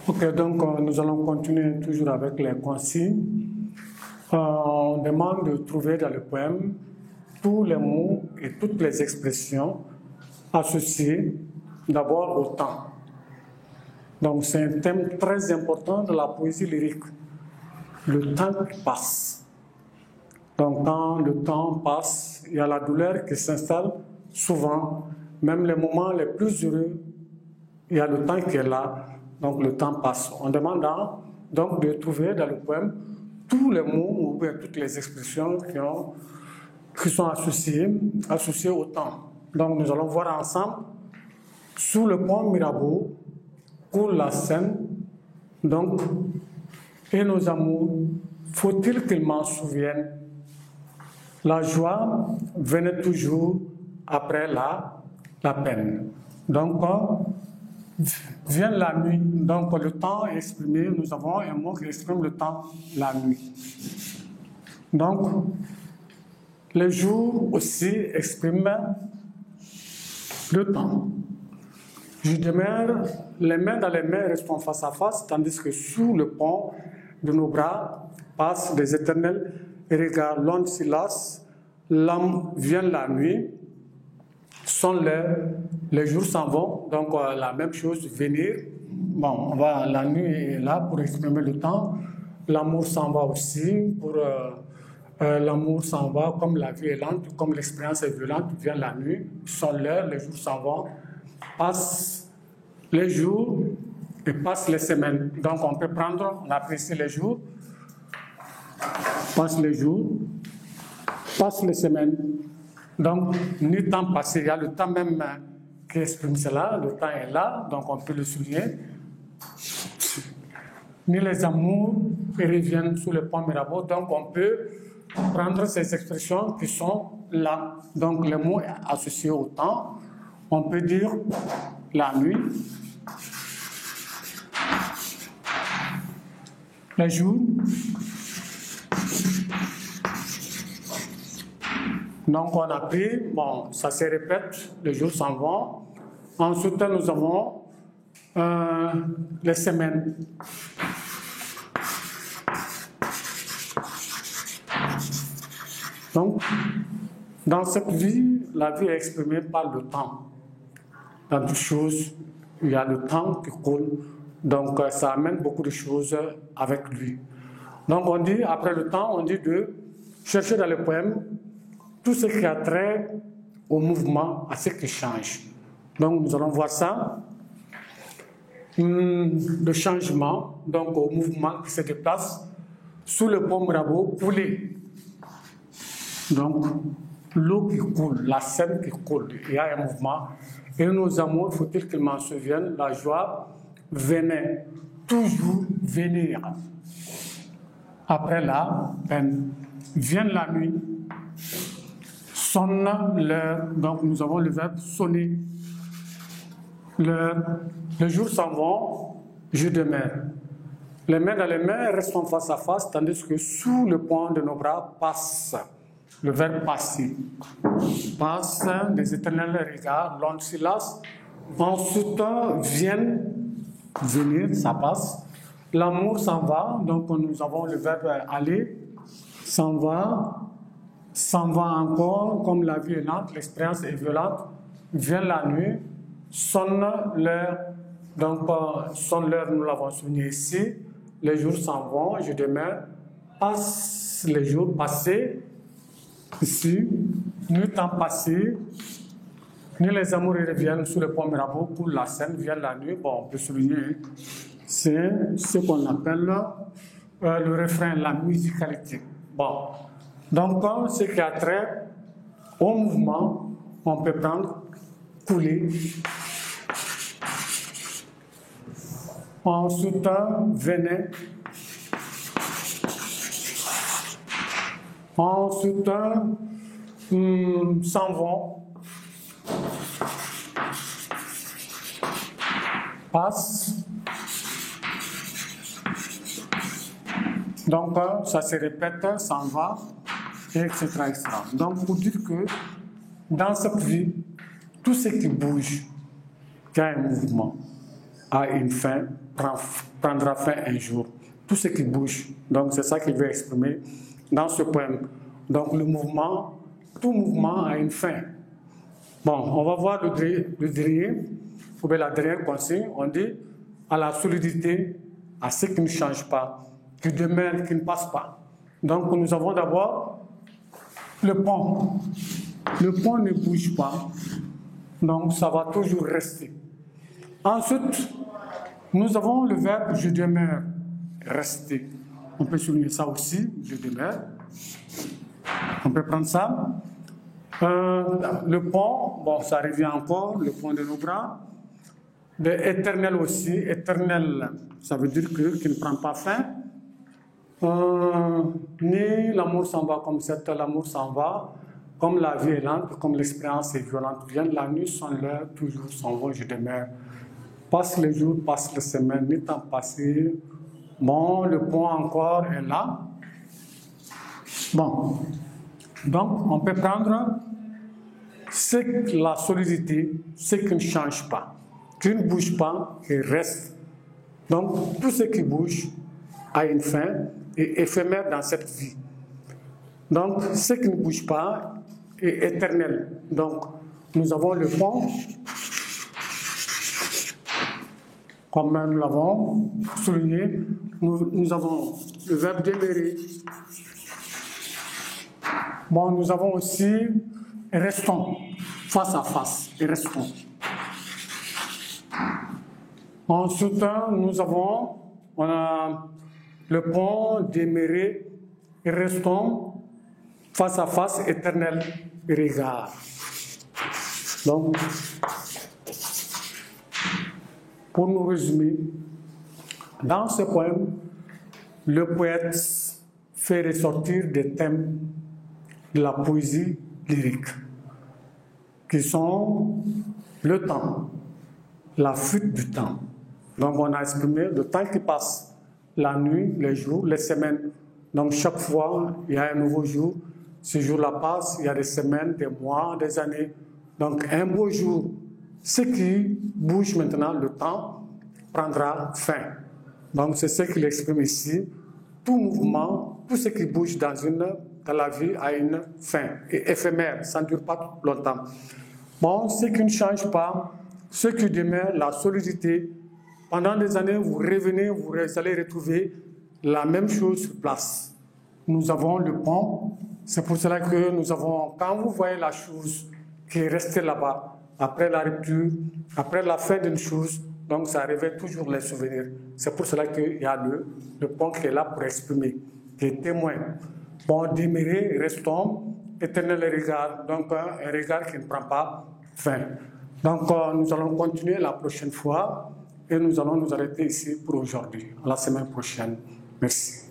Ok, donc nous allons continuer toujours avec les consignes. On demande de trouver dans le poème tous les mots et toutes les expressions associées d'abord au temps. Donc c'est un thème très important de la poésie lyrique, le temps qui passe. Donc quand le temps passe, il y a la douleur qui s'installe souvent, même les moments les plus heureux, il y a le temps qui est là, donc le temps passe. On demande donc de trouver dans le poème tous les mots ou bien toutes les expressions qui sont associées au temps. Donc nous allons voir ensemble, sous le pont Mirabeau, coule la Seine, donc, et nos amours, faut-il qu'ils m'en souviennent? La joie venait toujours après la peine. Donc, vient la nuit. Donc, le temps est exprimé. Nous avons un mot qui exprime le temps, la nuit. Donc, les jours aussi expriment le temps. Je demeure les mains dans les mains, restons face à face, tandis que sous le pont de nos bras passent des éternels regards longs Silas. L'âme vient la nuit, sont les jours s'en vont, donc la même chose, venir. Bon, la nuit est là pour exprimer le temps, l'amour s'en va aussi, l'amour s'en va, comme la vie est lente, comme l'expérience est violente, vient la nuit, sont l'heure, les jours s'en vont, passent les jours et passent les semaines. Donc on peut prendre, on apprécie les jours, passe les jours, passe les semaines. Donc, ni temps passé, il y a le temps même qui exprime cela, le temps est là, donc on peut le souligner. Ni les amours qui reviennent sous le pont Mirabeau, donc on peut prendre ces expressions qui sont là. Donc les mots associés au temps, on peut dire la nuit, les jours, donc on a pris, bon, ça se répète, les jours s'en vont. Ensuite, nous avons les semaines. Donc, dans cette vie, la vie est exprimée par le temps. Dans toutes choses, il y a le temps qui coule. Donc, ça amène beaucoup de choses avec lui. Donc, on dit, après le temps, on dit de chercher dans le poème tout ce qui a trait au mouvement, à ce qui change. Donc, nous allons voir ça. Le changement, donc au mouvement qui se déplace sous le pont Mirabeau, couler. Donc, l'eau qui coule, la Seine qui coule, il y a un mouvement. Et nos amours, faut-il qu'ils m'en souviennent, la joie venait, toujours venir. Après la peine, vient la nuit, sonne l'heure, donc nous avons le verbe sonner. Les jours s'en vont, je demeure. Les mains dans les mains, restons face à face, tandis que sous le pont de nos bras passe. Le verbe passer. Passe des éternels regards, long Silas. Ensuite viennent, venir, ça passe. L'amour s'en va, donc nous avons le verbe aller, s'en va encore, comme la vie est lente, l'expérience est violente. Vient la nuit, sonne l'heure, donc sonne l'heure, nous l'avons souligné ici. Les jours s'en vont, je demeure, passe les jours passés. Ici, ni temps passé, ni les amours reviennent sous le pont Mirabeau pour la Seine, vient la nuit. Bon, on peut souligner, c'est ce qu'on appelle le refrain, la musicalité. Bon, donc, ce qui a trait au mouvement, on peut prendre couler. Ensuite, venait. Ensuite, s'en vont, passe. Donc, ça se répète, s'en va, etc., etc. Donc, pour dire que dans cette vie, tout ce qui bouge, il y a un mouvement. a une fin, prendra fin un jour. Tout ce qui bouge, donc c'est ça qu'il veut exprimer dans ce poème. Donc le mouvement, tout mouvement a une fin. Bon, on va voir le dernier, ou bien la dernière consigne, on dit à la solidité, à ce qui ne change pas, qui demeure, qui ne passe pas. Donc nous avons d'abord le pont. Le pont ne bouge pas, donc ça va toujours rester. Ensuite, nous avons le verbe je demeure, rester. On peut souligner ça aussi, je demeure. On peut prendre ça. Le pont, bon, ça revient encore, le pont de nos bras. L'éternel aussi, éternel, ça veut dire qu'il ne prend pas fin. Ni l'amour s'en va comme cette, l'amour s'en va, comme la vie est lente, comme l'expérience est violente. Viennent la nuit, sont l'heure, toujours s'en vont, je demeure. Passe les jours, passe les semaines, ni temps passé. Bon, le pont encore est là. Bon, donc on peut prendre la solidité, ce qui ne change pas, qui ne bouge pas et reste. Donc tout ce qui bouge a une fin et éphémère dans cette vie. Donc ce qui ne bouge pas est éternel. Donc nous avons le pont, comme nous l'avons souligné, nous avons le verbe demeurer. Bon, nous avons aussi restons, face à face, et restons. Ensuite, on a le pont demeurer et restons, face à face, éternel regard. Donc, pour nous résumer, dans ce poème, le poète fait ressortir des thèmes de la poésie lyrique, qui sont le temps, la fuite du temps. Donc on a exprimé le temps qui passe, la nuit, les jours, les semaines. Donc chaque fois, il y a un nouveau jour. Ce jour-là passe, il y a des semaines, des mois, des années. Donc un beau jour, ce qui bouge maintenant, le temps, prendra fin. Donc c'est ce qu'il exprime ici. Tout mouvement, tout ce qui bouge dans la vie a une fin, et éphémère, ça ne dure pas longtemps. Bon, ce qui ne change pas, ce qui demeure, la solidité, pendant des années, vous revenez, vous allez retrouver la même chose sur place. Nous avons le pont, c'est pour cela que nous avons, quand vous voyez la chose qui est restée là-bas, après la rupture, après la fin d'une chose, donc ça réveille toujours les souvenirs. C'est pour cela qu'il y a le pont qui est là pour exprimer, qui est témoin. Bon, demeurer, restons, éternel regard, donc un regard qui ne prend pas fin. Donc nous allons continuer la prochaine fois et nous allons nous arrêter ici pour aujourd'hui. À la semaine prochaine. Merci.